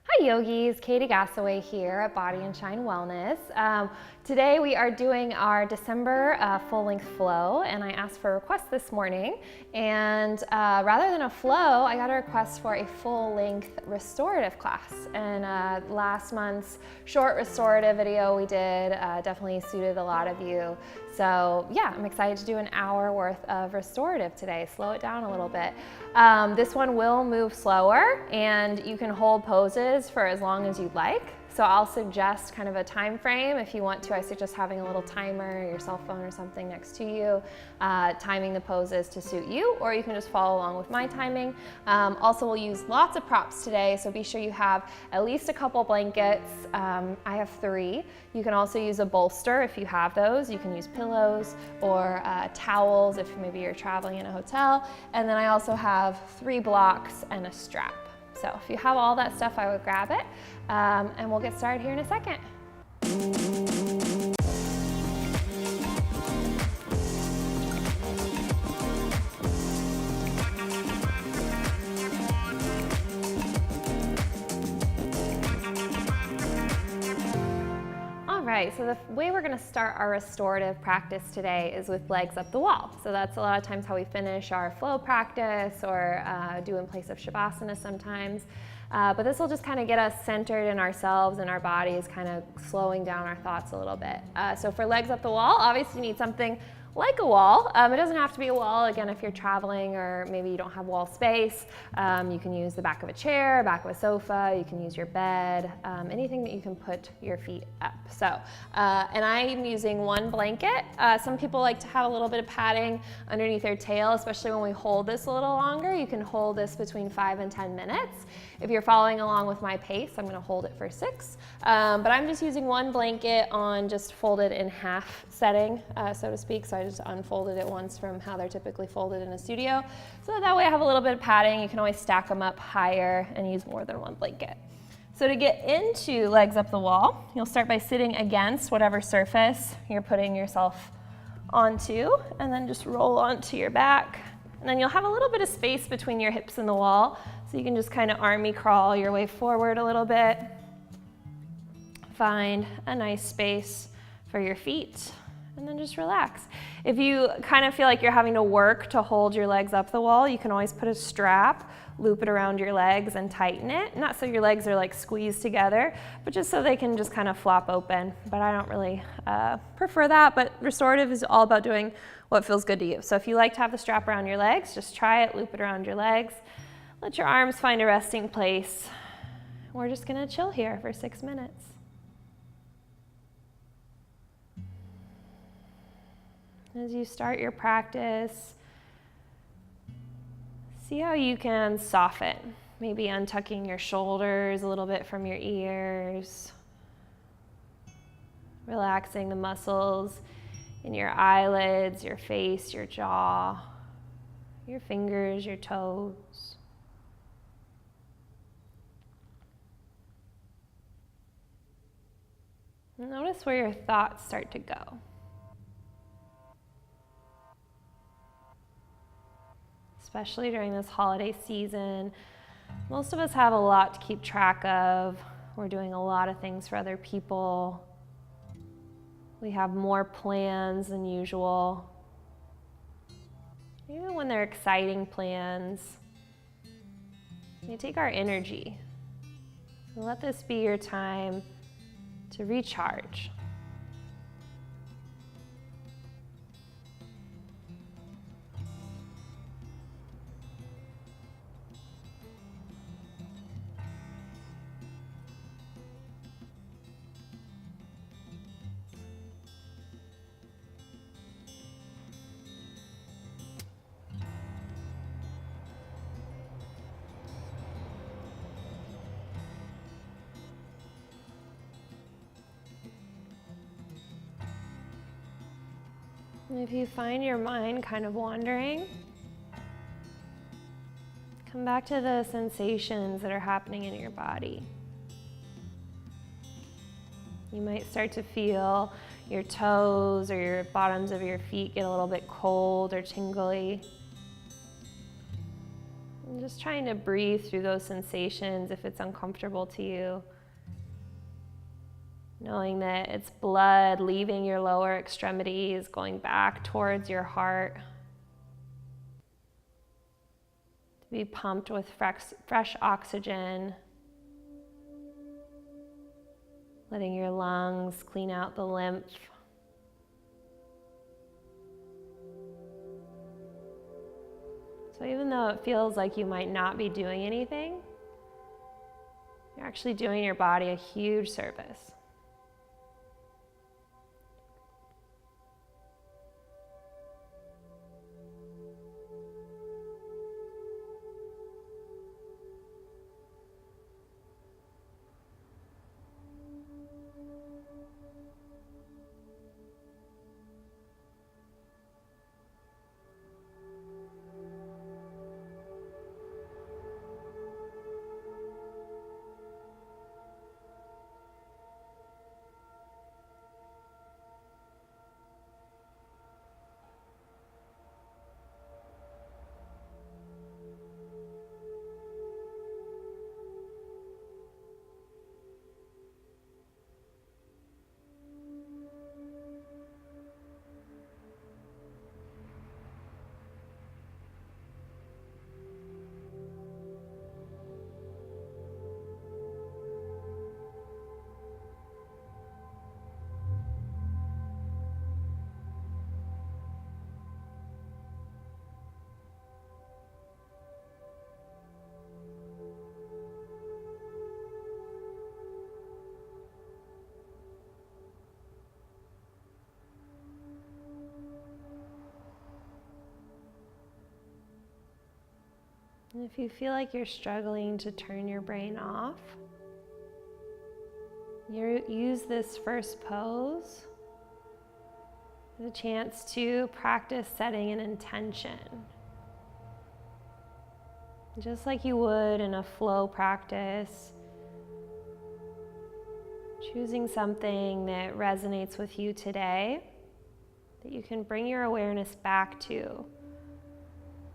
Hi yogis, Katy here at Body and Shine Wellness. Today we are doing our December full-length flow, and I asked for a request this morning, and rather than a flow, I got a request for a full-length restorative class. And last month's short restorative video we did definitely suited a lot of you. So yeah, I'm excited to do an hour worth of restorative today. Slow it down a little bit. This one will move slower, and you can hold poses for as long as you'd like. So I'll suggest kind of a time frame. If you want to, I suggest having a little timer, your cell phone or something next to you, timing the poses to suit you, or you can just follow along with my timing. Also, we'll use lots of props today, so be sure you have at least a couple blankets. I have 3. You can also use a bolster if you have those. You can use pillows or towels if maybe you're traveling in a hotel. And then I also have 3 blocks and a strap. So if you have all that stuff, I would grab it, and we'll get started here in a second. All right, so the way we're gonna start our restorative practice today is with legs up the wall. So that's a lot of times how we finish our flow practice or do in place of Shavasana sometimes. But this will just kind of get us centered in ourselves and our bodies, kind of slowing down our thoughts a little bit. So for legs up the wall, obviously you need something like a wall. It doesn't have to be a wall. Again, if you're traveling or maybe you don't have wall space, you can use the back of a chair, back of a sofa, you can use your bed, anything that you can put your feet up. So, and I'm using 1 blanket. Some people like to have a little bit of padding underneath their tail, especially when we hold this a little longer. You can hold this between 5 and 10 minutes. If you're following along with my pace, I'm gonna hold it for 6. But I'm just using 1 blanket on just folded in half setting, so to speak. So I just unfolded it once from how they're typically folded in a studio. So that way I have a little bit of padding. You can always stack them up higher and use more than 1 blanket. So to get into legs up the wall, you'll start by sitting against whatever surface you're putting yourself onto, and then just roll onto your back. And then you'll have a little bit of space between your hips and the wall, so you can just kind of army crawl your way forward a little bit. Find a nice space for your feet, and then just relax. If you kind of feel like you're having to work to hold your legs up the wall, you can always put a strap, loop it around your legs and tighten it. Not so your legs are like squeezed together, but just so they can just kind of flop open. But I don't really prefer that, but restorative is all about doing what feels good to you. So if you like to have the strap around your legs, just try it, loop it around your legs. Let your arms find a resting place. We're just gonna chill here for 6 minutes. As you start your practice, see how you can soften, maybe untucking your shoulders a little bit from your ears, relaxing the muscles in your eyelids, your face, your jaw, your fingers, your toes. Notice where your thoughts start to go. Especially during this holiday season. Most of us have a lot to keep track of. We're doing a lot of things for other people. We have more plans than usual. Even when they're exciting plans, they take our energy. So let this be your time to recharge. And if you find your mind kind of wandering, come back to the sensations that are happening in your body. You might start to feel your toes or your bottoms of your feet get a little bit cold or tingly. And just trying to breathe through those sensations if it's uncomfortable to you. Knowing that it's blood leaving your lower extremities, going back towards your heart. To be pumped with fresh oxygen. Letting your lungs clean out the lymph. So even though it feels like you might not be doing anything, you're actually doing your body a huge service. And if you feel like you're struggling to turn your brain off, use this first pose as a chance to practice setting an intention. Just like you would in a flow practice, choosing something that resonates with you today, that you can bring your awareness back to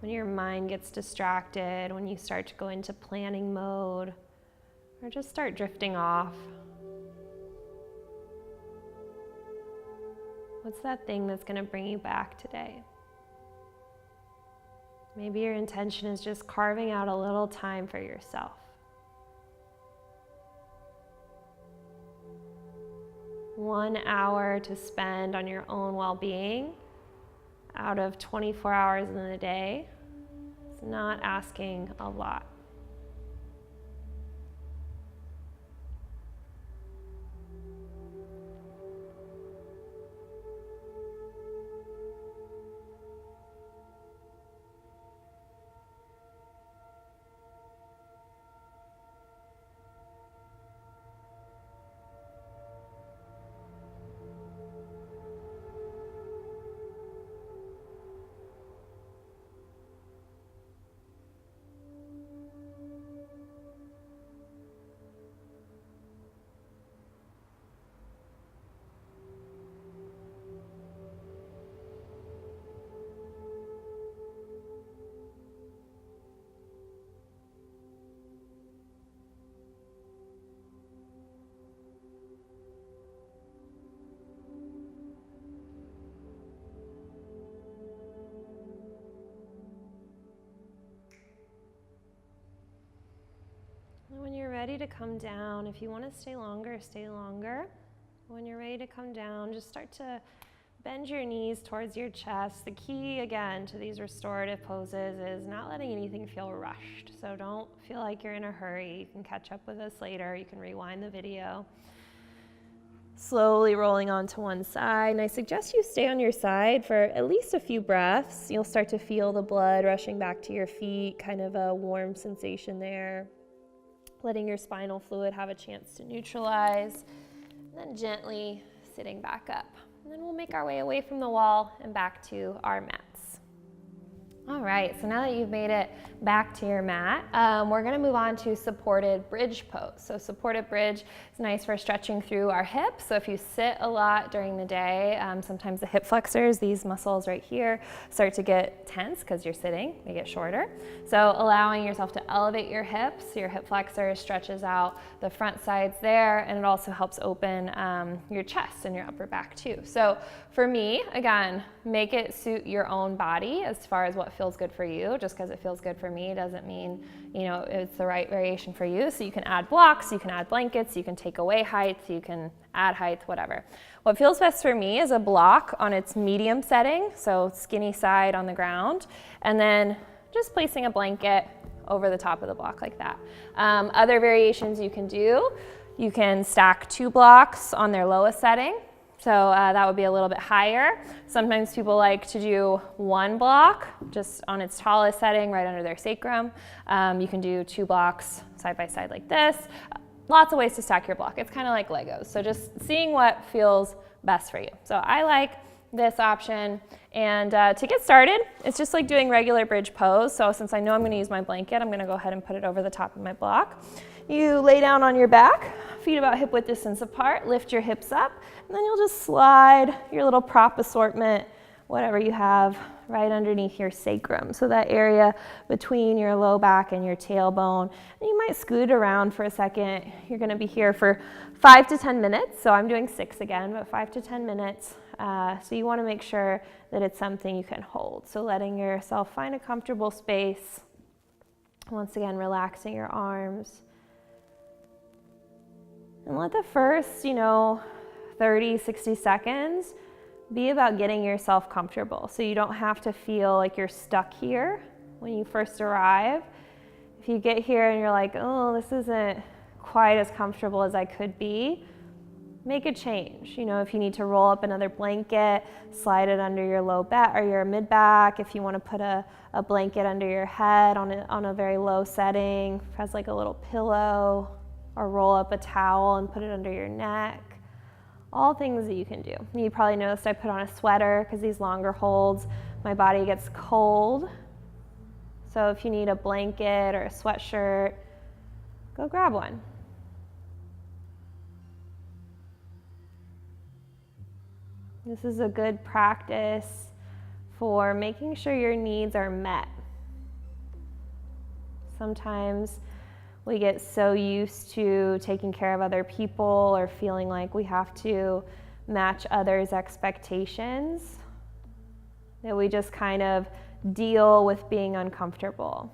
when your mind gets distracted, when you start to go into planning mode, or just start drifting off. What's that thing that's going to bring you back today? Maybe your intention is just carving out a little time for yourself. One hour to spend on your own well-being out of 24 hours in the day. It's not asking a lot. When you're ready to come down, if you want to stay longer, stay longer. When you're ready to come down, just start to bend your knees towards your chest. The key, again, to these restorative poses is not letting anything feel rushed. So don't feel like you're in a hurry. You can catch up with us later. You can rewind the video. Slowly rolling onto one side. And I suggest you stay on your side for at least a few breaths. You'll start to feel the blood rushing back to your feet, kind of a warm sensation there. Letting your spinal fluid have a chance to neutralize, and then gently sitting back up. And then we'll make our way away from the wall and back to our mats. All right, so now that you've made it back to your mat, we're gonna move on to supported bridge pose. So supported bridge is nice for stretching through our hips. So if you sit a lot during the day, sometimes the hip flexors, these muscles right here, start to get tense because you're sitting, they get shorter. So allowing yourself to elevate your hips, your hip flexors stretches out the front sides there, and it also helps open your chest and your upper back too. So for me, again, make it suit your own body as far as what feels good for you. Just because it feels good for me doesn't mean, it's the right variation for you. So you can add blocks, you can add blankets, you can take away height, you can add height, whatever. What feels best for me is a block on its medium setting, so skinny side on the ground, and then just placing a blanket over the top of the block like that. Other variations you can do, you can stack 2 blocks on their lowest setting. So that would be a little bit higher. Sometimes people like to do 1 block just on its tallest setting right under their sacrum. You can do 2 blocks side by side like this. Lots of ways to stack your block. It's kind of like Legos. So just seeing what feels best for you. So I like this option. And to get started, it's just like doing regular bridge pose. So since I know I'm going to use my blanket, I'm going to go ahead and put it over the top of my block. You lay down on your back, feet about hip width distance apart, lift your hips up, and then you'll just slide your little prop assortment, whatever you have, right underneath your sacrum. So that area between your low back and your tailbone. And you might scoot around for a second. You're going to be here for 5 to 10 minutes. So I'm doing 6 again, but 5 to 10 minutes. So you want to make sure that it's something you can hold. So letting yourself find a comfortable space. Once again, relaxing your arms. And let the first, 30, 60 seconds be about getting yourself comfortable. So you don't have to feel like you're stuck here when you first arrive. If you get here and you're like, oh, this isn't quite as comfortable as I could be, make a change. If you need to roll up another blanket, slide it under your low back or your mid back. If you want to put a blanket under your head on a very low setting, has like a little pillow, or roll up a towel and put it under your neck. All things that you can do. You probably noticed I put on a sweater because these longer holds, my body gets cold. So if you need a blanket or a sweatshirt, go grab one. This is a good practice for making sure your needs are met. Sometimes we get so used to taking care of other people or feeling like we have to match others' expectations that we just kind of deal with being uncomfortable.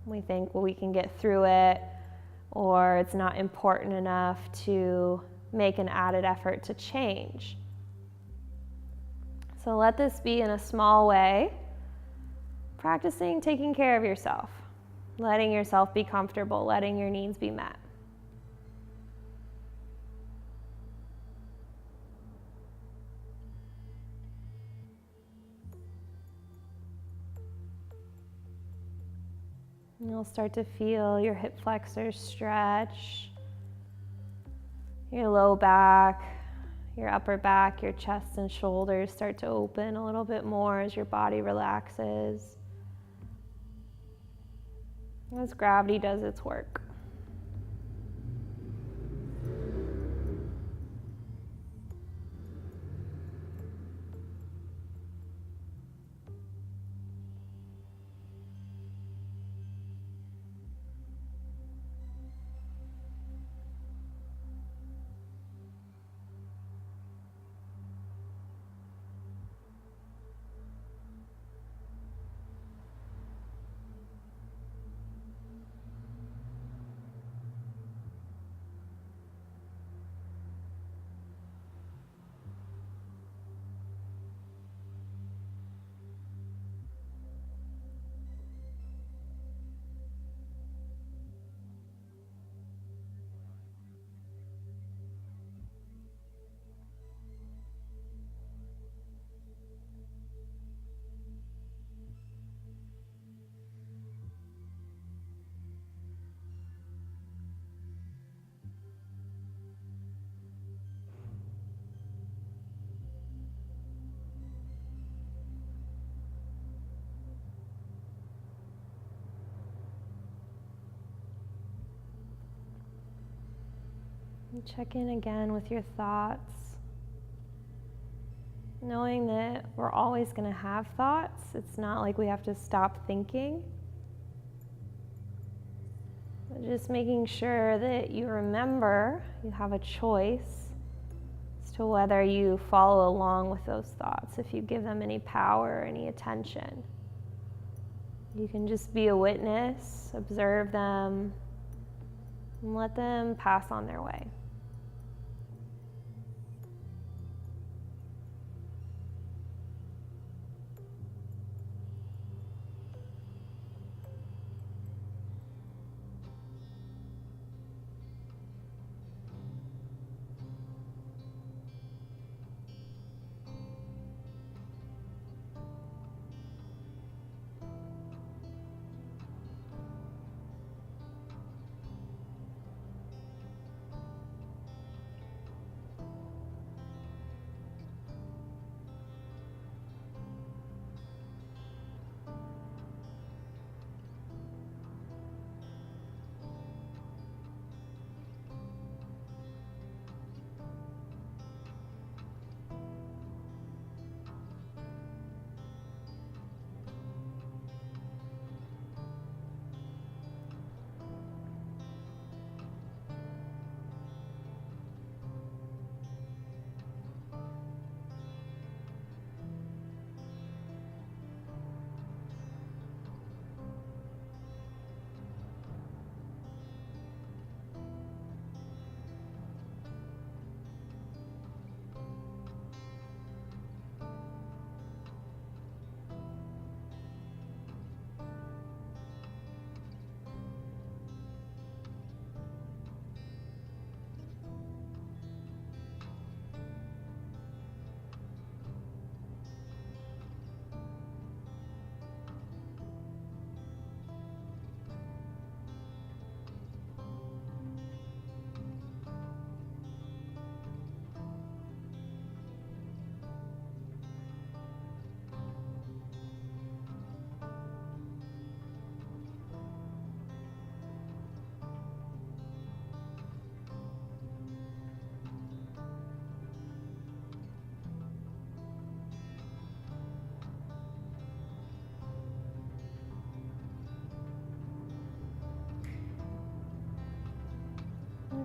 We think, well, we can get through it, or it's not important enough to make an added effort to change. So let this be in a small way, practicing taking care of yourself. Letting yourself be comfortable, letting your needs be met. And you'll start to feel your hip flexors stretch, your low back, your upper back, your chest and shoulders start to open a little bit more as your body relaxes. As gravity does its work. And check in again with your thoughts, knowing that we're always going to have thoughts. It's not like we have to stop thinking. But just making sure that you remember you have a choice as to whether you follow along with those thoughts, if you give them any power or any attention. You can just be a witness, observe them, and let them pass on their way.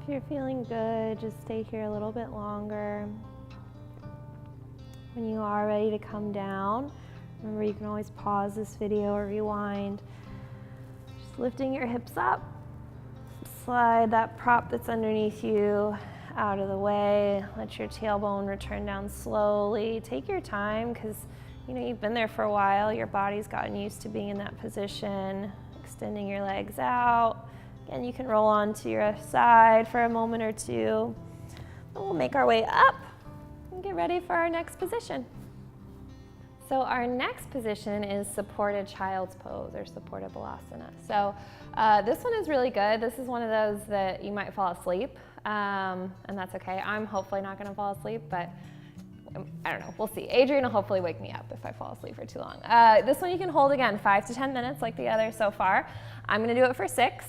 If you're feeling good, just stay here a little bit longer. When you are ready to come down, remember you can always pause this video or rewind. Just lifting your hips up. Slide that prop that's underneath you out of the way. Let your tailbone return down slowly. Take your time because you've been there for a while. Your body's gotten used to being in that position. Extending your legs out. Again, you can roll on to your side for a moment or two. And we'll make our way up and get ready for our next position. So our next position is supported child's pose or supported balasana. So this one is really good. This is one of those that you might fall asleep, and that's okay. I'm hopefully not going to fall asleep, but I don't know. We'll see. Adrian will hopefully wake me up if I fall asleep for too long. This one you can hold again 5 to 10 minutes like the other so far. I'm going to do it for 6.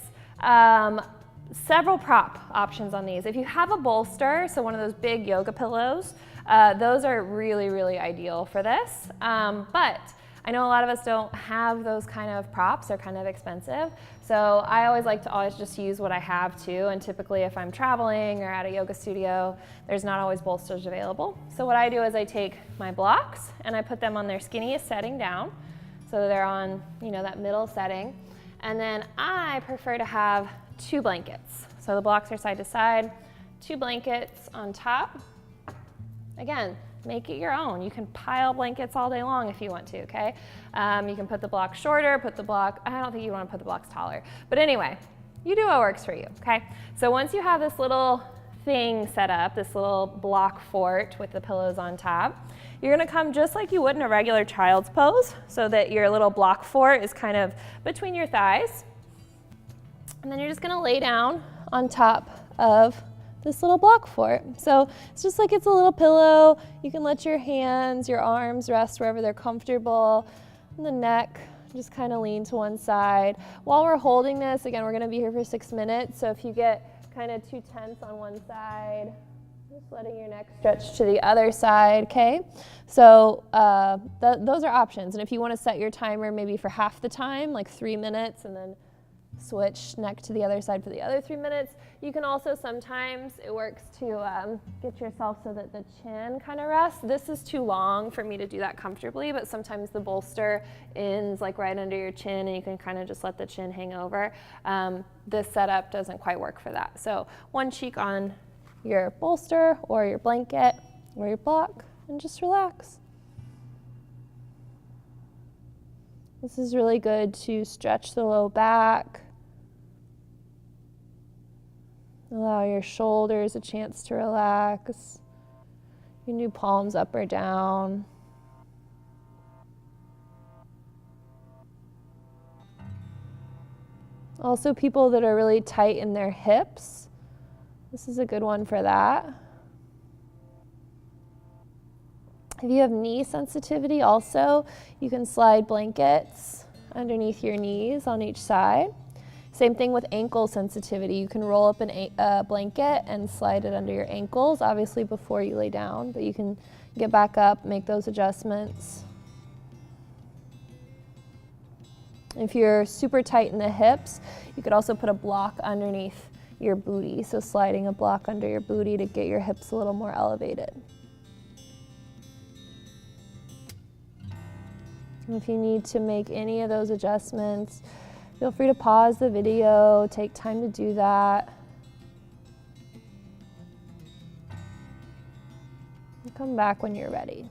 Several prop options on these. If you have a bolster, so one of those big yoga pillows, those are really, really ideal for this. But I know a lot of us don't have those kind of props. They're kind of expensive. So I always like to always just use what I have too. And typically if I'm traveling or at a yoga studio, there's not always bolsters available. So what I do is I take my blocks and I put them on their skinniest setting down. So they're on, that middle setting. And then I prefer to have 2 blankets. So the blocks are side to side, 2 blankets on top. Again, make it your own. You can pile blankets all day long if you want to, okay? You can put the block shorter, I don't think you want to put the blocks taller. But anyway, you do what works for you, okay? So once you have this little thing set up, this little block fort with the pillows on top, you're gonna come just like you would in a regular child's pose so that your little block fort is kind of between your thighs. And then you're just gonna lay down on top of this little block fort. So it's just like it's a little pillow. You can let your hands, your arms rest wherever they're comfortable. And the neck, just kind of lean to one side. While we're holding this, again, we're gonna be here for 6 minutes. So if you get kind of too tense on one side. Just letting your neck stretch to the other side, okay? So those are options. And if you want to set your timer maybe for half the time, like 3 minutes, and then switch neck to the other side for the other 3 minutes. You can also sometimes, it works to get yourself so that the chin kind of rests. This is too long for me to do that comfortably, but sometimes the bolster ends like right under your chin and you can kind of just let the chin hang over. This setup doesn't quite work for that. So one cheek on your bolster or your blanket or your block and just relax. This is really good to stretch the low back. Allow your shoulders a chance to relax. You can do palms up or down. Also, people that are really tight in their hips, this is a good one for that. If you have knee sensitivity also, you can slide blankets underneath your knees on each side. Same thing with ankle sensitivity. You can roll up a blanket and slide it under your ankles, obviously before you lay down, but you can get back up, make those adjustments. If you're super tight in the hips, you could also put a block underneath your booty. So sliding a block under your booty to get your hips a little more elevated. And if you need to make any of those adjustments, feel free to pause the video, take time to do that. And come back when you're ready.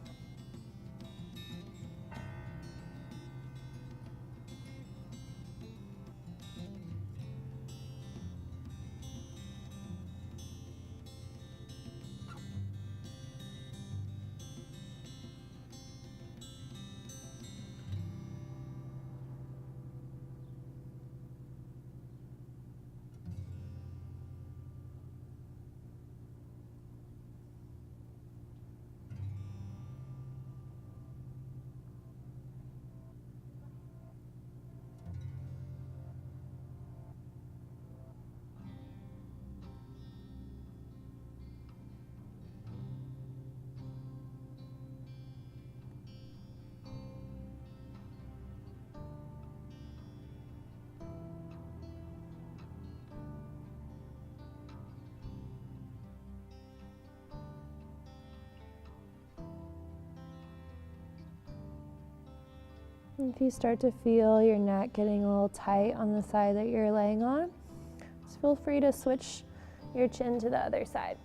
If you start to feel your neck getting a little tight on the side that you're laying on, just feel free to switch your chin to the other side.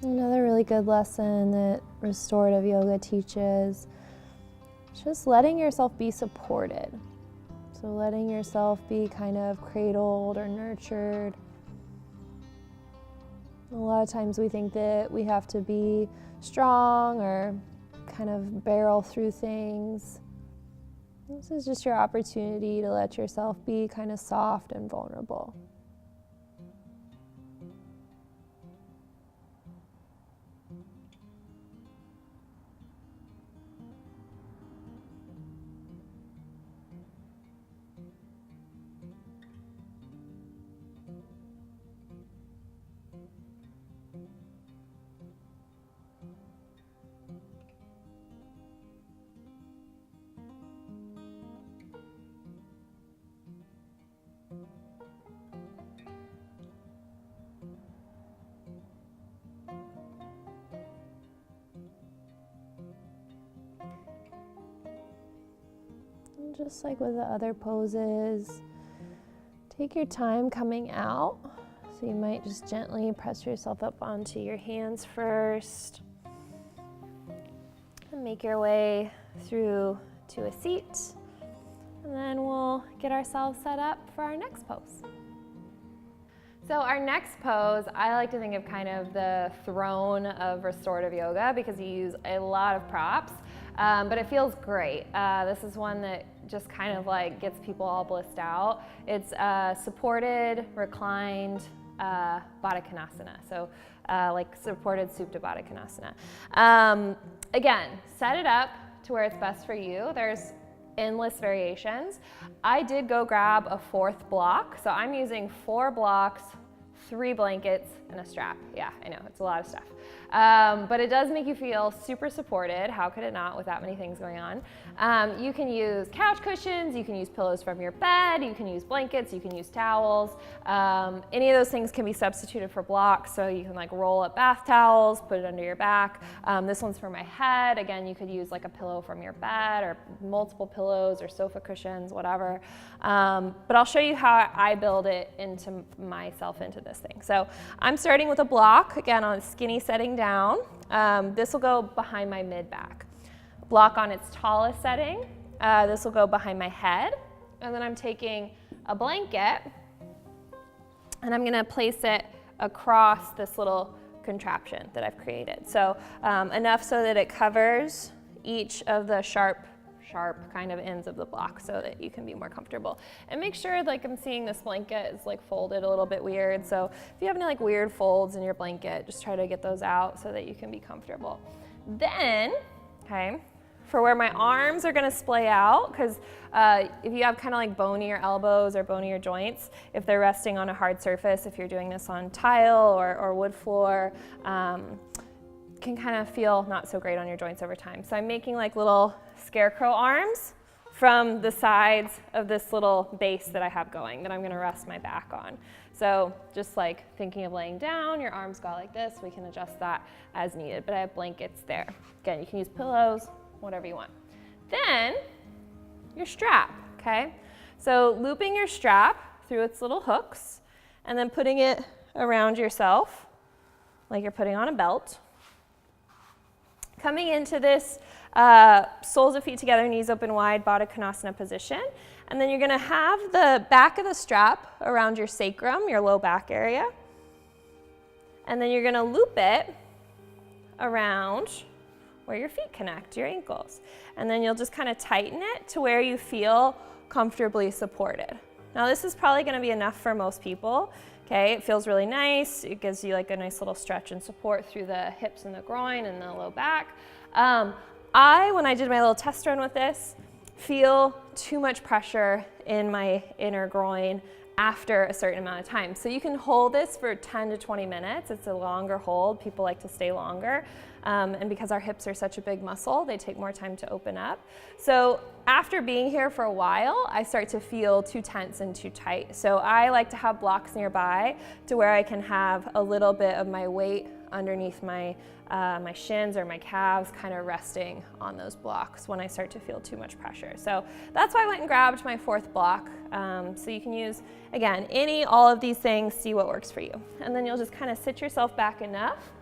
Another really good lesson that restorative yoga teaches just letting yourself be supported. So letting yourself be kind of cradled or nurtured. A lot of times we think that we have to be strong or kind of barrel through things. This is just your opportunity to let yourself be kind of soft and vulnerable. Just like with the other poses, take your time coming out. So you might just gently press yourself up onto your hands first and make your way through to a seat. And then we'll get ourselves set up for our next pose. So our next pose, I like to think of kind of the throne of restorative yoga because you use a lot of props, but it feels great. This is one that just kind of like gets people all blissed out. It's supported, reclined Baddha Konasana. So like supported Supta Baddha Konasana. Again, set it up to where it's best for you. There's endless variations. I did go grab a 4th block. So I'm using 4 blocks, 3 blankets, and a strap. Yeah, I know, it's a lot of stuff. But it does make you feel super supported. How could it not with that many things going on? You can use couch cushions, you can use pillows from your bed, you can use blankets, you can use towels. Any of those things can be substituted for blocks, so you can like roll up bath towels, put it under your back. This one's for my head. Again, you could use like a pillow from your bed or multiple pillows or sofa cushions, whatever. But I'll show you how I build it into myself into this thing. So I'm starting with a block, again on a skinny setting down. This will go behind my mid-back. Block on its tallest setting, this will go behind my head. And then I'm taking a blanket and I'm gonna place it across this little contraption that I've created. So enough so that it covers each of the sharp kind of ends of the block so that you can be more comfortable. And make sure, like I'm seeing this blanket is like folded a little bit weird. So if you have any like weird folds in your blanket, just try to get those out so that you can be comfortable. Then, okay, for where my arms are gonna splay out, because if you have kind of like bonier elbows or bonier joints, if they're resting on a hard surface, if you're doing this on tile or wood floor, can kind of feel not so great on your joints over time. So I'm making like little scarecrow arms from the sides of this little base that I have going that I'm gonna rest my back on. So just like thinking of laying down, your arms go like this, we can adjust that as needed, but I have blankets there. Again, you can use pillows, whatever you want. Then your strap, okay? So looping your strap through its little hooks and then putting it around yourself like you're putting on a belt. Coming into this soles of feet together, knees open wide, Baddha Konasana position. And then you're gonna have the back of the strap around your sacrum, your low back area. And then you're gonna loop it around where your feet connect, your ankles. And then you'll just kind of tighten it to where you feel comfortably supported. Now this is probably gonna be enough for most people. Okay, it feels really nice. It gives you like a nice little stretch and support through the hips and the groin and the low back. When I did my little test run with this, feel too much pressure in my inner groin after a certain amount of time. So you can hold this for 10 to 20 minutes. It's a longer hold. People like to stay longer. And because our hips are such a big muscle, they take more time to open up. So after being here for a while, I start to feel too tense and too tight. So I like to have blocks nearby to where I can have a little bit of my weight underneath my shins or my calves kind of resting on those blocks when I start to feel too much pressure. So that's why I went and grabbed my 4th block. So you can use, again, all of these things, see what works for you. And then you'll just kind of sit yourself back enough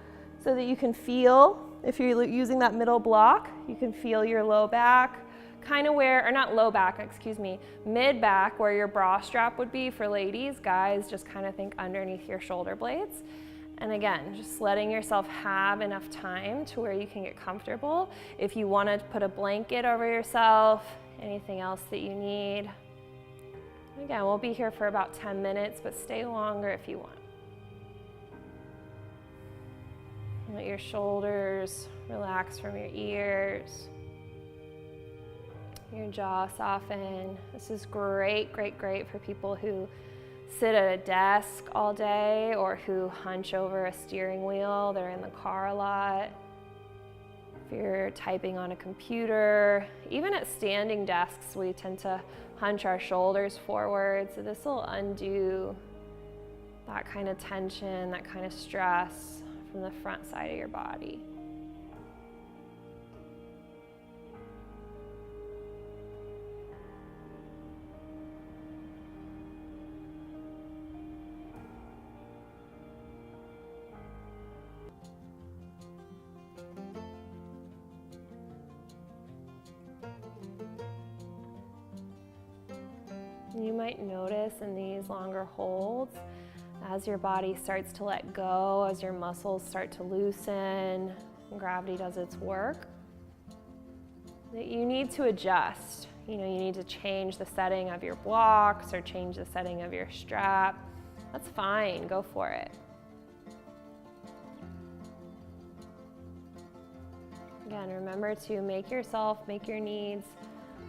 so that you can feel, if you're using that middle block, you can feel your low back kind of where, or not low back, excuse me, mid back where your bra strap would be for ladies. Guys, just kind of think underneath your shoulder blades. And again, just letting yourself have enough time to where you can get comfortable. If you want to put a blanket over yourself, anything else that you need. Again, we'll be here for about 10 minutes, but stay longer if you want. Let your shoulders relax from your ears. Your jaw soften. This is great, great, great for people who sit at a desk all day or who hunch over a steering wheel. They're in the car a lot. If you're typing on a computer, even at standing desks, we tend to hunch our shoulders forward. So this will undo that kind of tension, that kind of stress from the front side of your body. You might notice in these longer holds, as your body starts to let go, as your muscles start to loosen, and gravity does its work, that you need to adjust. You need to change the setting of your blocks or change the setting of your strap. That's fine, go for it. Again, remember to make your needs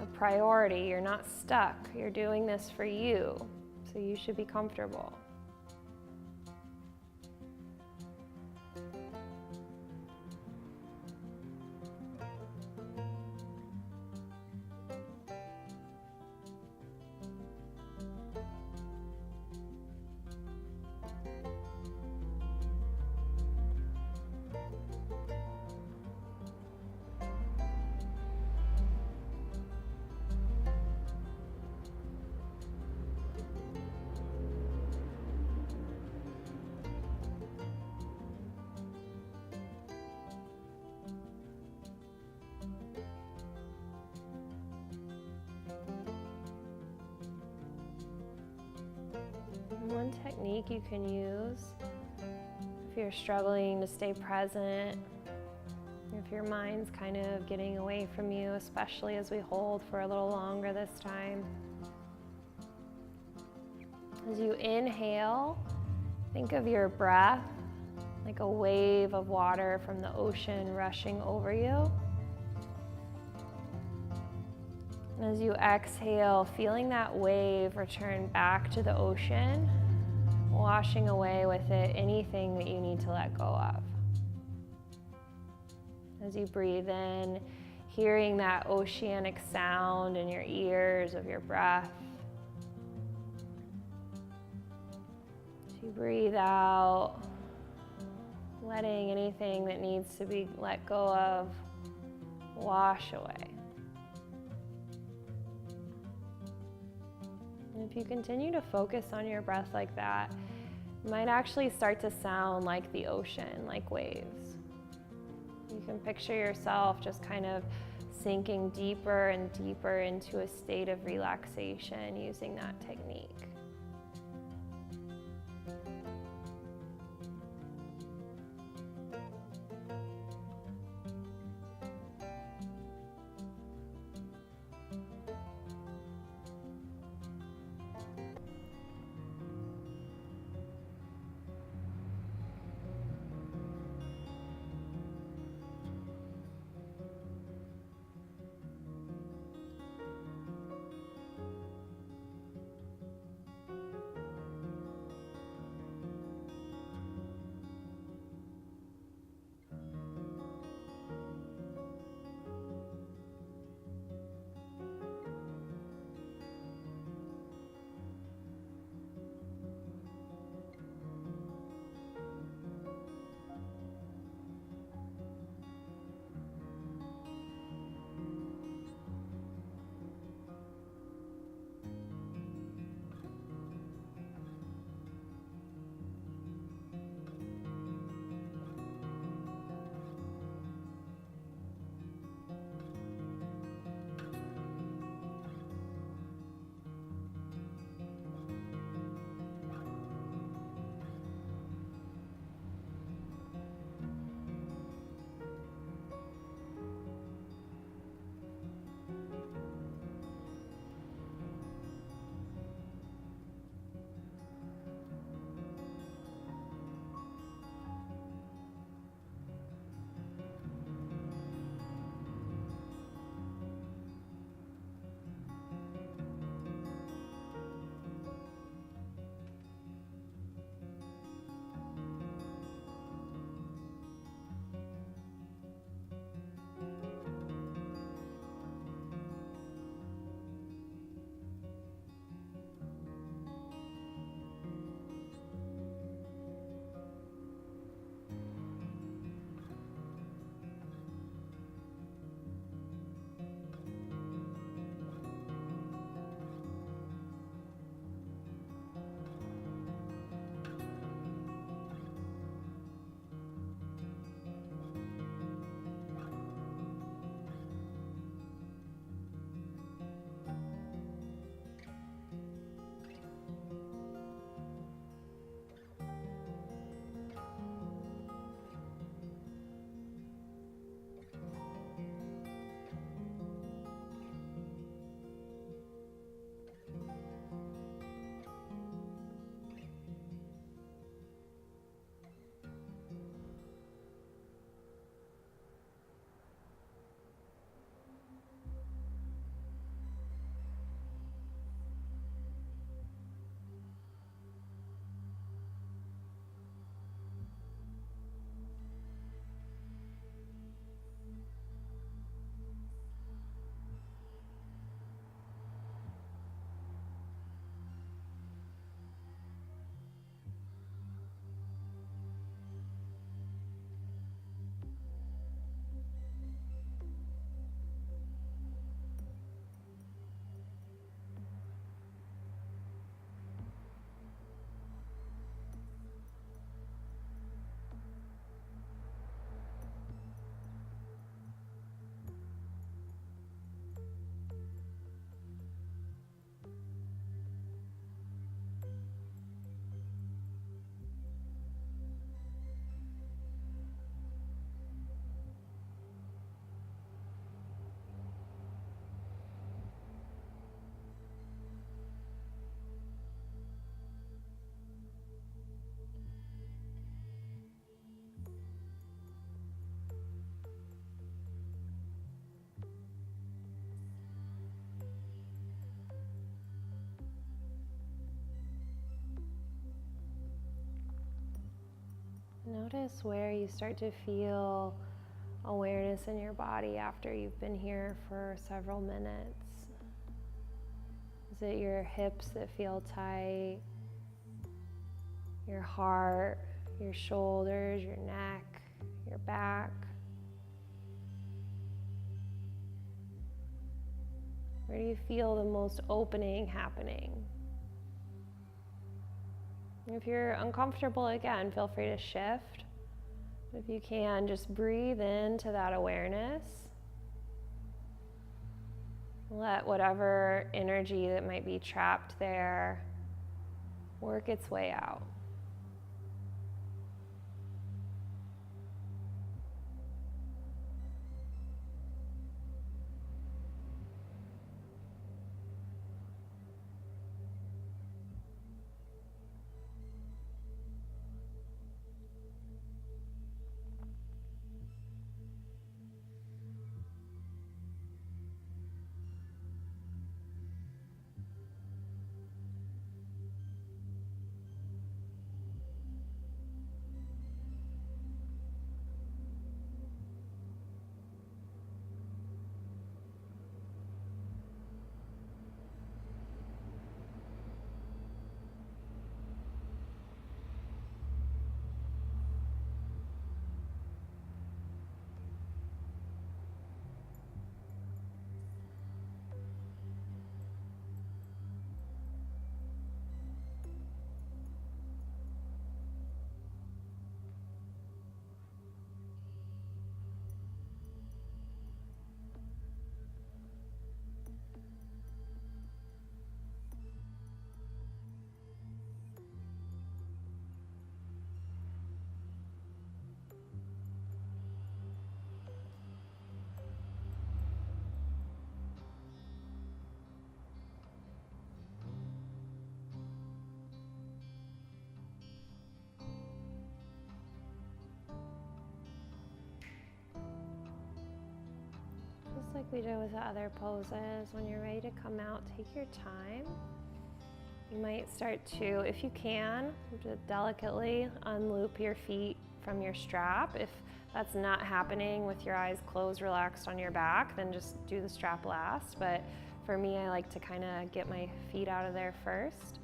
a priority. You're not stuck. You're doing this for you, so you should be comfortable. One technique you can use if you're struggling to stay present, if your mind's kind of getting away from you, especially as we hold for a little longer this time. As you inhale, think of your breath like a wave of water from the ocean rushing over you. And as you exhale, feeling that wave return back to the ocean, washing away with it anything that you need to let go of. As you breathe in, hearing that oceanic sound in your ears of your breath. As you breathe out, letting anything that needs to be let go of wash away. And if you continue to focus on your breath like that, it might actually start to sound like the ocean, like waves. You can picture yourself just kind of sinking deeper and deeper into a state of relaxation using that technique. Notice where you start to feel awareness in your body after you've been here for several minutes. Is it your hips that feel tight? Your heart, your shoulders, your neck, your back? Where do you feel the most opening happening? If you're uncomfortable, again, feel free to shift. If you can, just breathe into that awareness. Let whatever energy that might be trapped there work its way out. Just like we did with the other poses, when you're ready to come out, take your time. You might start to, if you can, just delicately unloop your feet from your strap. If that's not happening with your eyes closed, relaxed on your back, then just do the strap last. But for me, I like to kind of get my feet out of there first.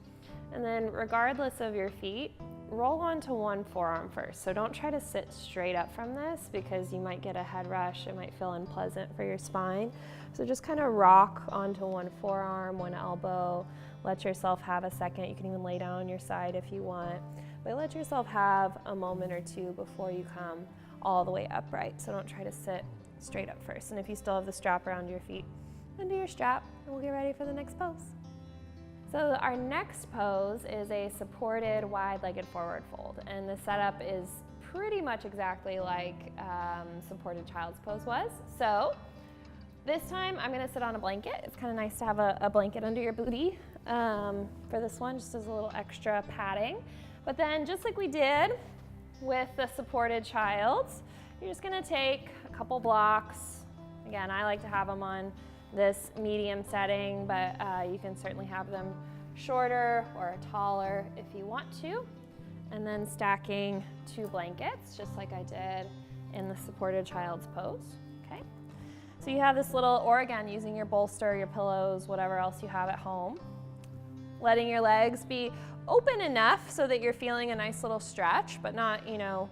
And then regardless of your feet, roll onto one forearm first. So don't try to sit straight up from this because you might get a head rush. It might feel unpleasant for your spine. So just kind of rock onto one forearm, one elbow. Let yourself have a second. You can even lay down on your side if you want. But let yourself have a moment or two before you come all the way upright. So don't try to sit straight up first. And if you still have the strap around your feet, undo your strap and we'll get ready for the next pose. So our next pose is a supported wide-legged forward fold, and the setup is pretty much exactly like supported child's pose was. So this time I'm gonna sit on a blanket. It's kind of nice to have a blanket under your booty for this one, just as a little extra padding. But then just like we did with the supported child's, you're just gonna take a couple blocks. Again, I like to have them on this medium setting, but you can certainly have them shorter or taller if you want to. And then stacking two blankets, just like I did in the supported child's pose, okay? So you have this little, or again, using your bolster, your pillows, whatever else you have at home. Letting your legs be open enough so that you're feeling a nice little stretch, but not,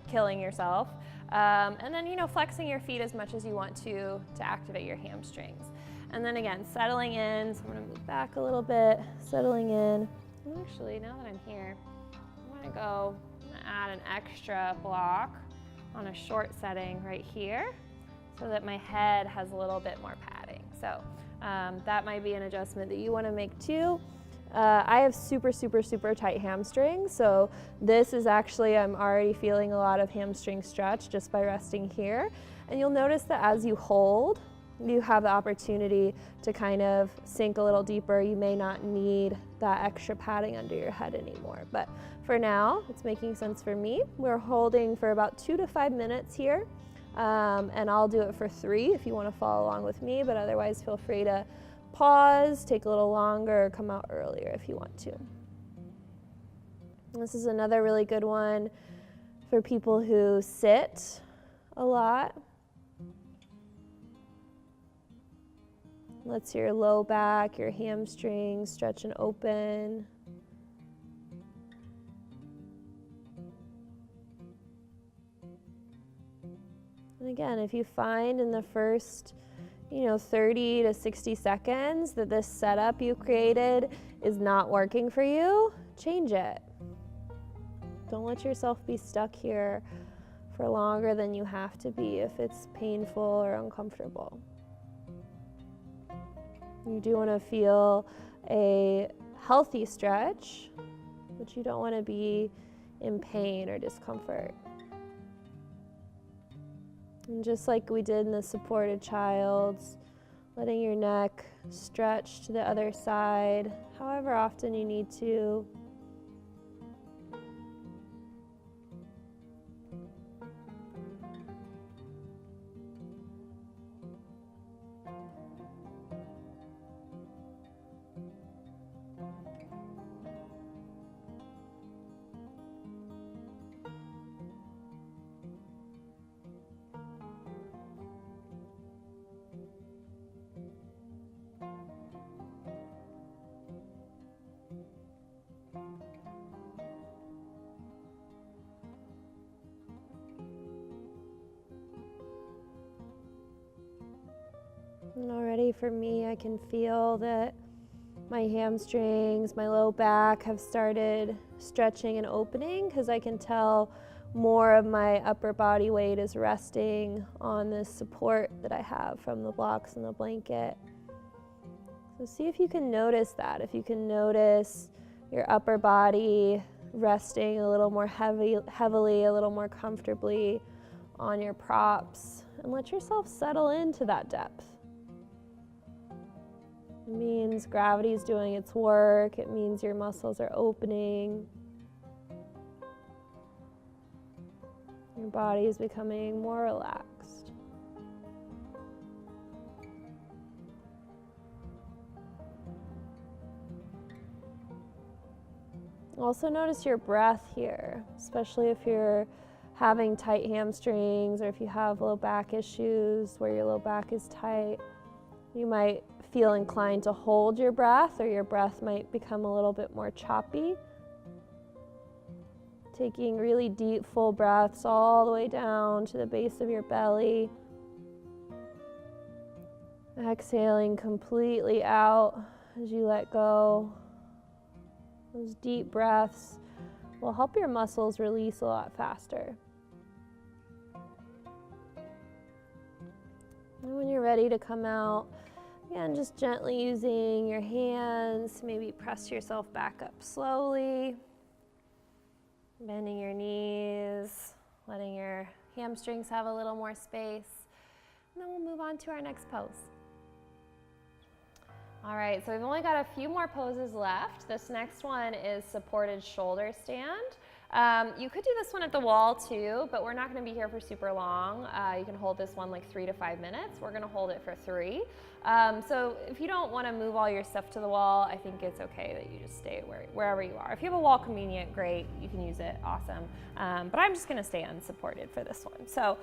killing yourself. And then, flexing your feet as much as you want to activate your hamstrings. And then again, settling in. So I'm gonna move back a little bit, settling in. And actually, now that I'm here, I'm gonna add an extra block on a short setting right here so that my head has a little bit more padding. So that might be an adjustment that you wanna make too. I have super, super, super tight hamstrings. So this is actually, I'm already feeling a lot of hamstring stretch just by resting here. And you'll notice that as you hold, you have the opportunity to kind of sink a little deeper. You may not need that extra padding under your head anymore. But for now, it's making sense for me. We're holding for about 2 to 5 minutes here. And I'll do it for 3 if you want to follow along with me, but otherwise feel free to pause, take a little longer, or come out earlier if you want to. And this is another really good one For people who sit a lot, lets your low back, your hamstrings stretch and open. And again, if you find in the first 30 to 60 seconds that this setup you created is not working for you, change it. Don't let yourself be stuck here for longer than you have to be if it's painful or uncomfortable. You do want to feel a healthy stretch, but you don't want to be in pain or discomfort. And just like we did in the supported child's, letting your neck stretch to the other side, however often you need to. And already for me, I can feel that my hamstrings, my low back have started stretching and opening because I can tell more of my upper body weight is resting on this support that I have from the blocks and the blanket. So see if you can notice that, if you can notice your upper body resting a little more heavily, a little more comfortably on your props, and let yourself settle into that depth. It means gravity is doing its work. It means your muscles are opening. Your body is becoming more relaxed. Also notice your breath here, especially if you're having tight hamstrings or if you have low back issues where your low back is tight. You might feel inclined to hold your breath, or your breath might become a little bit more choppy. Taking really deep, full breaths all the way down to the base of your belly. Exhaling completely out as you let go. Those deep breaths will help your muscles release a lot faster. And when you're ready to come out, again, just gently using your hands, maybe press yourself back up slowly, bending your knees, letting your hamstrings have a little more space, and then we'll move on to our next pose. All right, so we've only got a few more poses left. This next one is supported shoulder stand. You could do this one at the wall too, but we're not going to be here for super long. You can hold this one like 3 to 5 minutes. We're going to hold it for 3. So if you don't want to move all your stuff to the wall, I think it's okay that you just stay wherever you are. If you have a wall convenient, great, you can use it, awesome. But I'm just going to stay unsupported for this one. So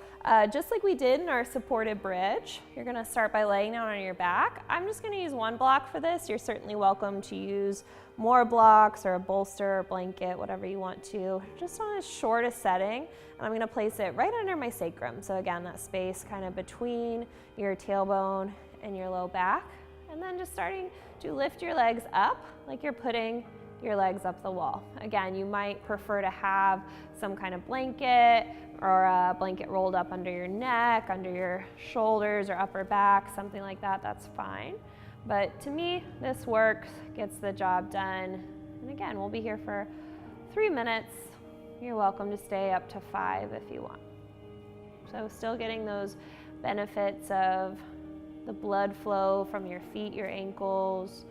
just like we did in our supported bridge, you're going to start by laying down on your back. I'm just going to use one block for this. You're certainly welcome to use more blocks or a bolster or blanket, whatever you want to, just on as short a setting. And I'm going to place it right under my sacrum. So again, that space kind of between your tailbone and your low back. And then just starting to lift your legs up like you're putting your legs up the wall. Again, you might prefer to have some kind of blanket or a blanket rolled up under your neck, under your shoulders or upper back, something like that, that's fine. But to me, this works, gets the job done. And again, we'll be here for 3 minutes. You're welcome to stay up to 5 if you want. So still getting those benefits of the blood flow from your feet, your ankles,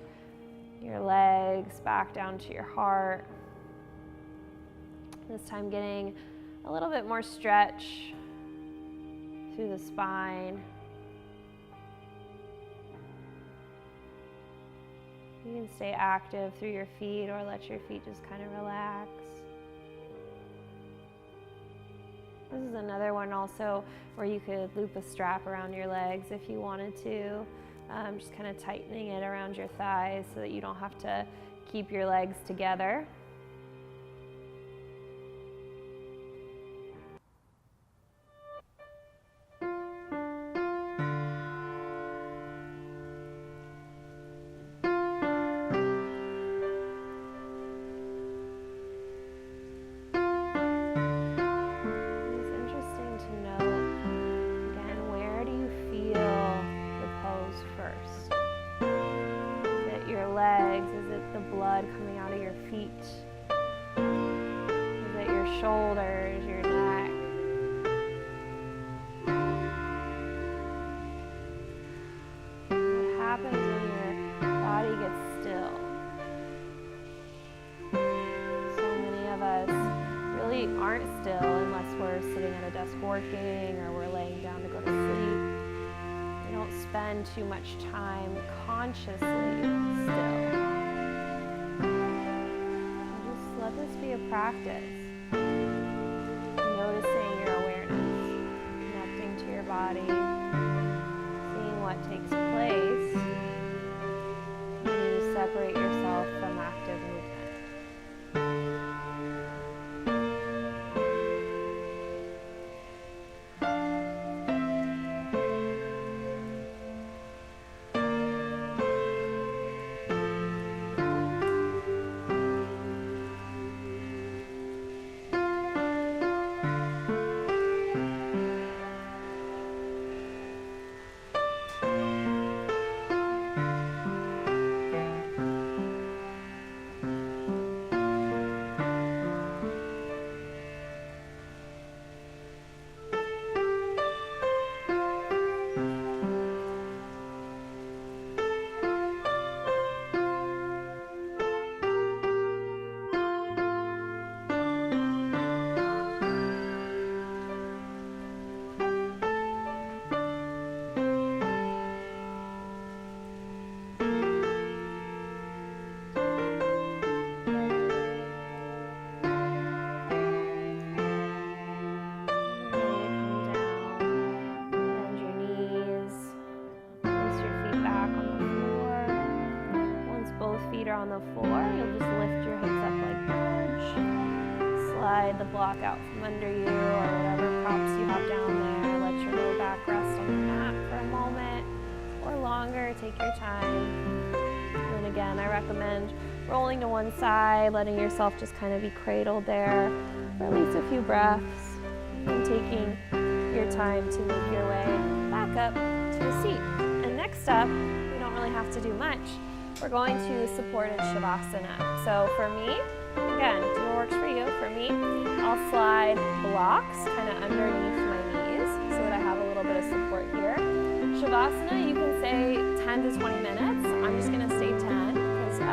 your legs, back down to your heart. This time getting a little bit more stretch through the spine. You can stay active through your feet or let your feet just kind of relax. This is another one also where you could loop a strap around your legs if you wanted to. Just kind of tightening it around your thighs so that you don't have to keep your legs together. Coming out of your feet? Is it your shoulders, your neck? What happens when your body gets still? So many of us really aren't still unless we're sitting at a desk working or we're laying down to go to sleep. We don't spend too much time consciously still. Let this be a practice. Noticing your awareness, connecting to your body, seeing what takes place when you separate yourself from active movement. On the floor, you'll just lift your hips up like bridge, slide the block out from under you or whatever props you have down there, let your low back rest on the mat for a moment or longer, take your time. And again, I recommend rolling to one side, letting yourself just kind of be cradled there for at least a few breaths, and taking your time to make your way back up to a seat. And next up, you don't really have to do much. We're going to supported Shavasana. So for me, again, do what works for you. For me, I'll slide blocks kind of underneath my knees so that I have a little bit of support here. Shavasana, you can say 10 to 20 minutes. I'm just going to say 10 because you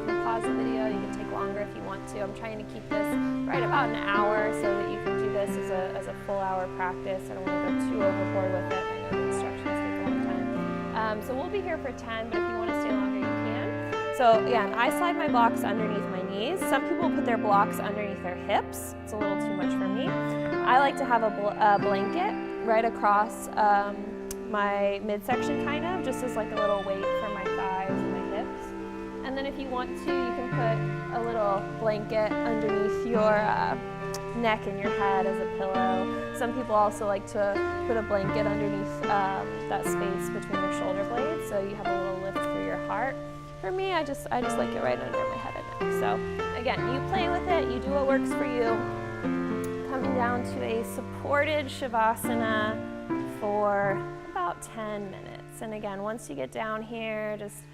can pause the video, you can take longer if you want to. I'm trying to keep this right about an hour so that you can do this as a full hour practice. I don't want to go too overboard with it. I know the instructions take a long time. So we'll be here for 10, but if you want to stay longer, you can. So again, I slide my blocks underneath my knees. Some people put their blocks underneath their hips. It's a little too much for me. I like to have a blanket right across my midsection kind of, just as like a little weight for my thighs and my hips. And then if you want to, you can put a little blanket underneath your neck and your head as a pillow. Some people also like to put a blanket underneath that space between your shoulder blades, so you have a little lift for your heart. For me, I just like it right under my head and neck. So again, you play with it, you do what works for you. Coming down to a supported Shavasana for about 10 minutes. And again, once you get down here, just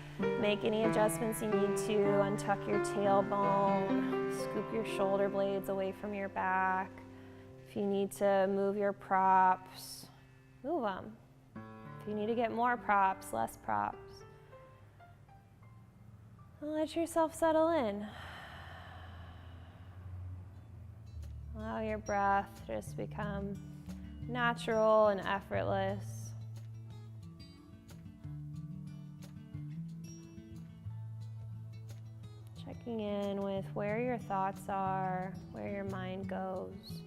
make any adjustments you need to. Untuck your tailbone, scoop your shoulder blades away from your back. If you need to move your props, move them. If you need to get more props, less props. And let yourself settle in. Allow your breath to just become natural and effortless. Checking in with where your thoughts are, where your mind goes.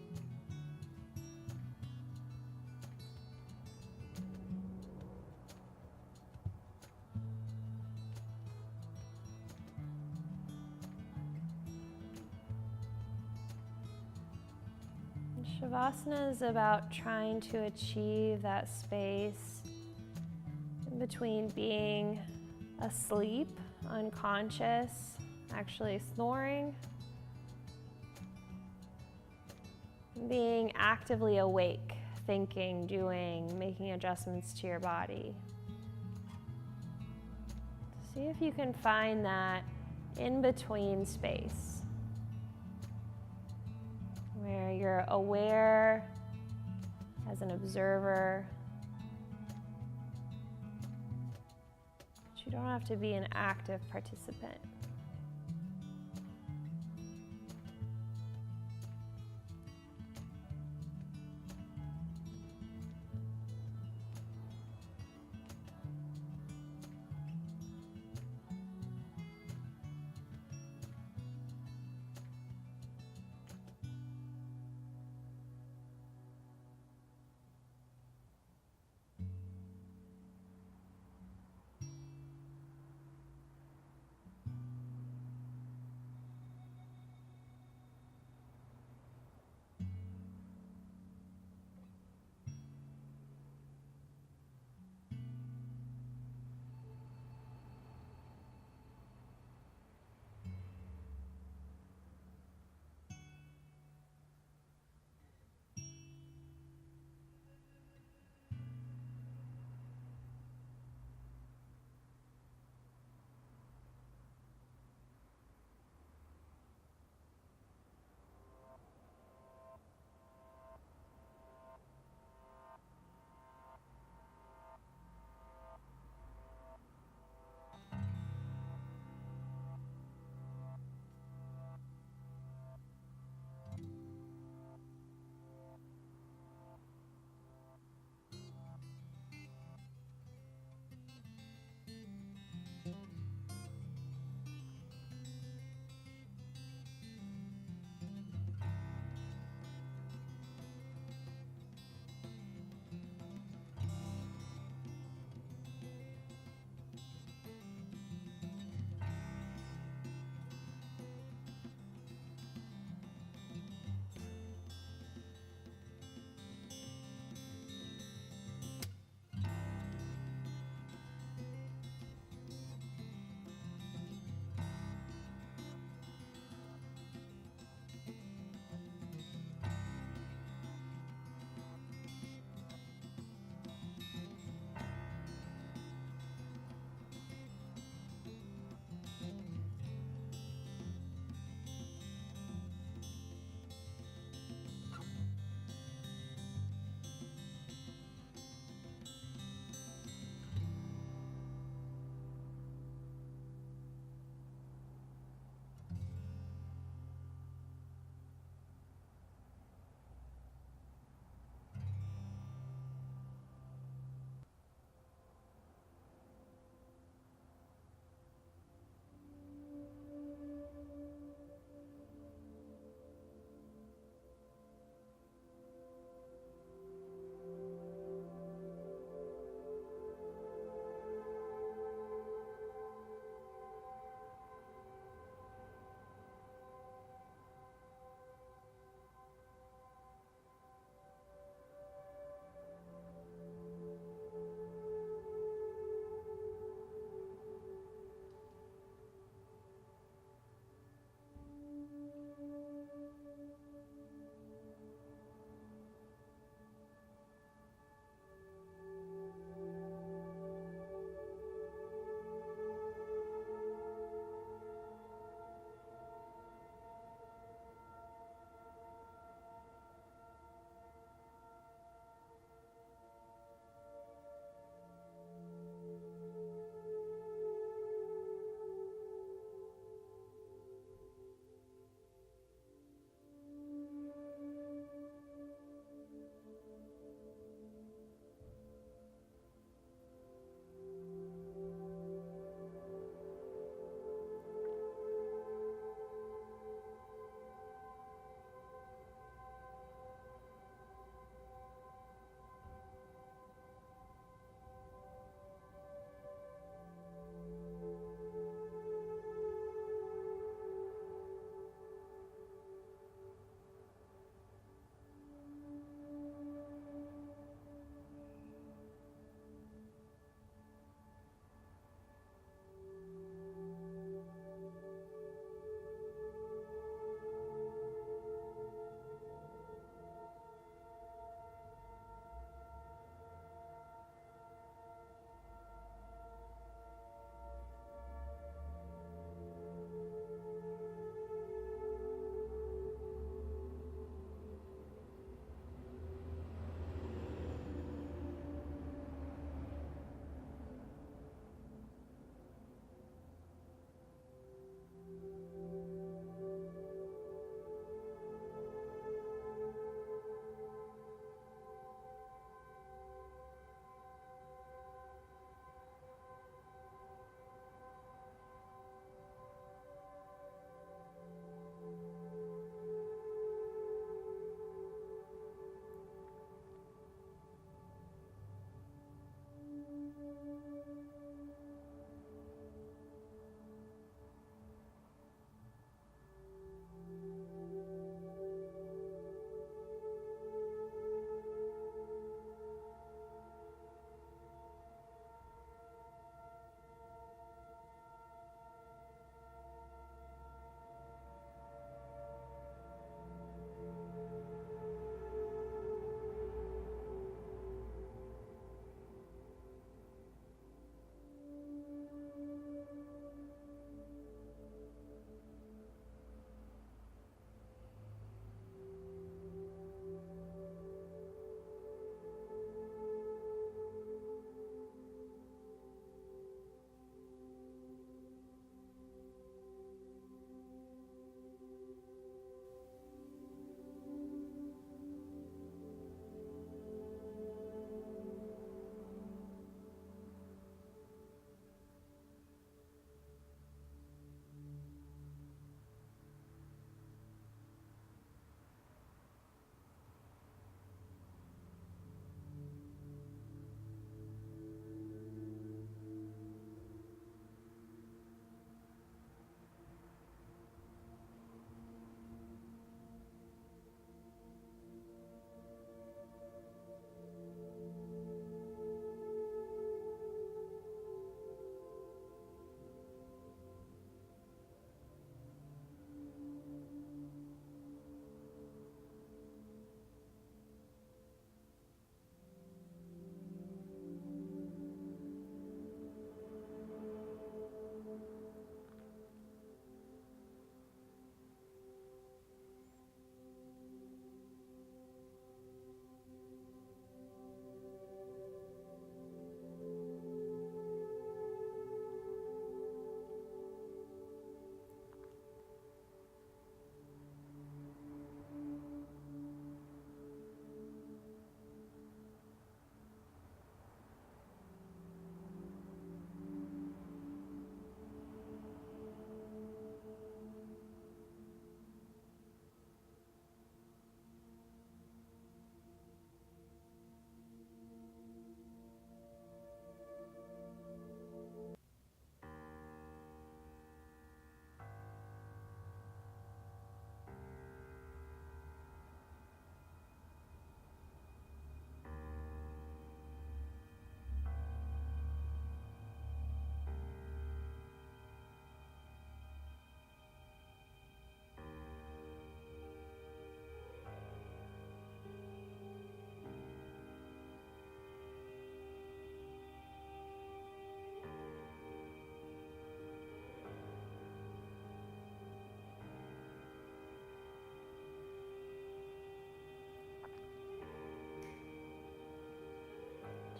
Shavasana is about trying to achieve that space in between being asleep, unconscious, actually snoring, and being actively awake, thinking, doing, making adjustments to your body. See if you can find that in-between space where you're aware as an observer, but you don't have to be an active participant.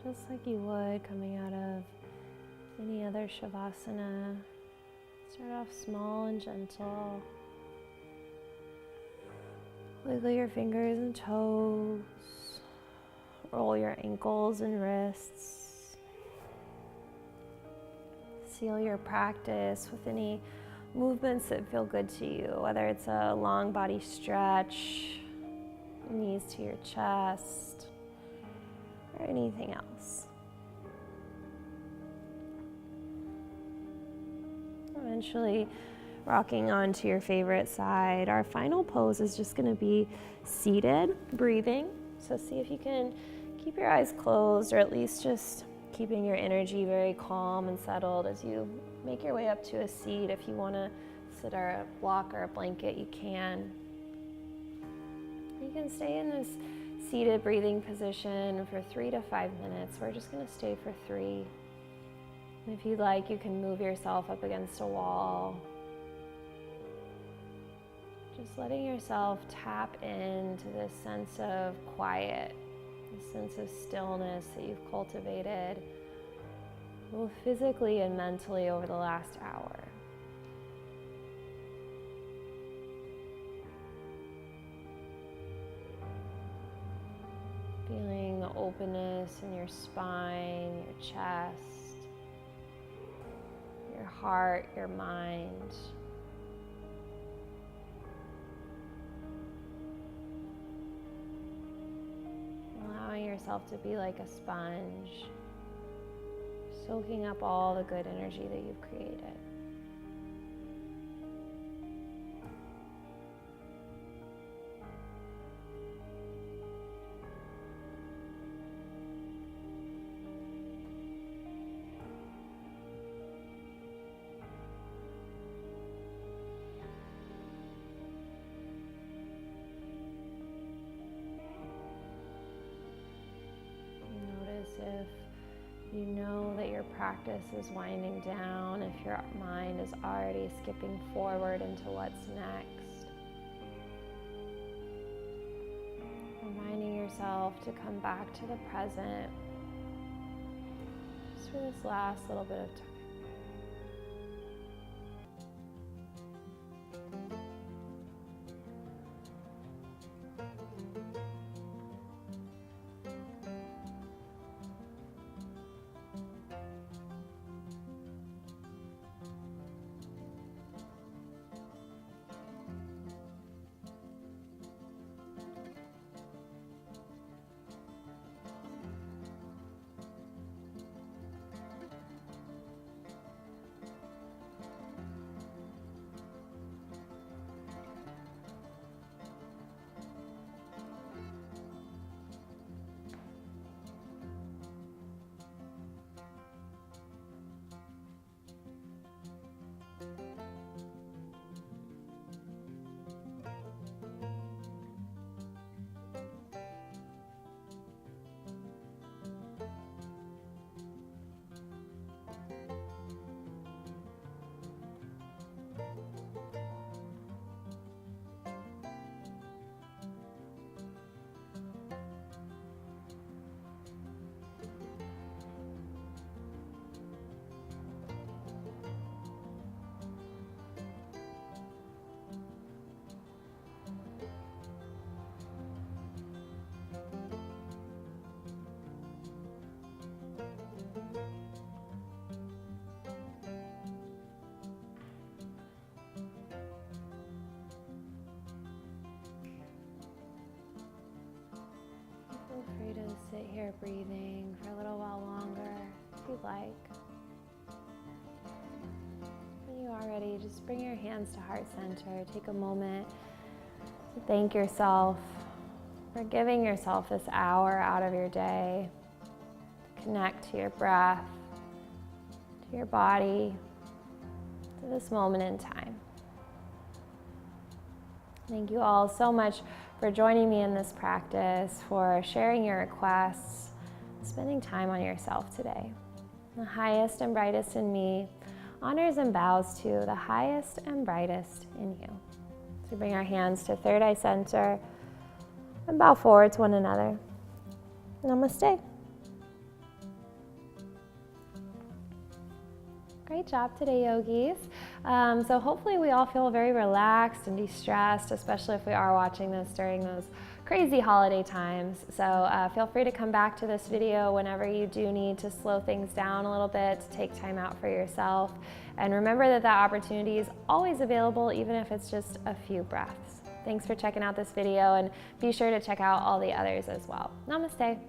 just like you would coming out of any other Shavasana. Start off small and gentle. Wiggle your fingers and toes. Roll your ankles and wrists. Seal your practice with any movements that feel good to you, whether it's a long body stretch, knees to your chest, or anything else. Eventually rocking onto your favorite side. Our final pose is just going to be seated, breathing. So see if you can keep your eyes closed, or at least just keeping your energy very calm and settled as you make your way up to a seat. If you want to sit on a block or a blanket, you can. You can stay in this seated breathing position for 3 to 5 minutes. We're just going to stay for 3. And if you'd like, you can move yourself up against a wall. Just letting yourself tap into this sense of quiet, this sense of stillness that you've cultivated both physically and mentally over the last hour. Feeling the openness in your spine, your chest, your heart, your mind. Allowing yourself to be like a sponge, soaking up all the good energy that you've created. If you know that your practice is winding down, if your mind is already skipping forward into what's next, reminding yourself to come back to the present just for this last little bit of time. Feel free to sit here breathing for a little while longer if you'd like. When you are ready, just bring your hands to heart center. Take a moment to thank yourself for giving yourself this hour out of your day to connect to your breath, to your body, to this moment in time. Thank you all so much for joining me in this practice, for sharing your requests, spending time on yourself today. The highest and brightest in me honors and bows to the highest and brightest in you. So bring our hands to third eye center and bow forward to one another. Namaste. Great job today, yogis. So hopefully we all feel very relaxed and de-stressed, especially if we are watching this during those crazy holiday times. So feel free to come back to this video whenever you do need to slow things down a little bit, to take time out for yourself. And remember that that opportunity is always available, even if it's just a few breaths. Thanks for checking out this video, and be sure to check out all the others as well. Namaste.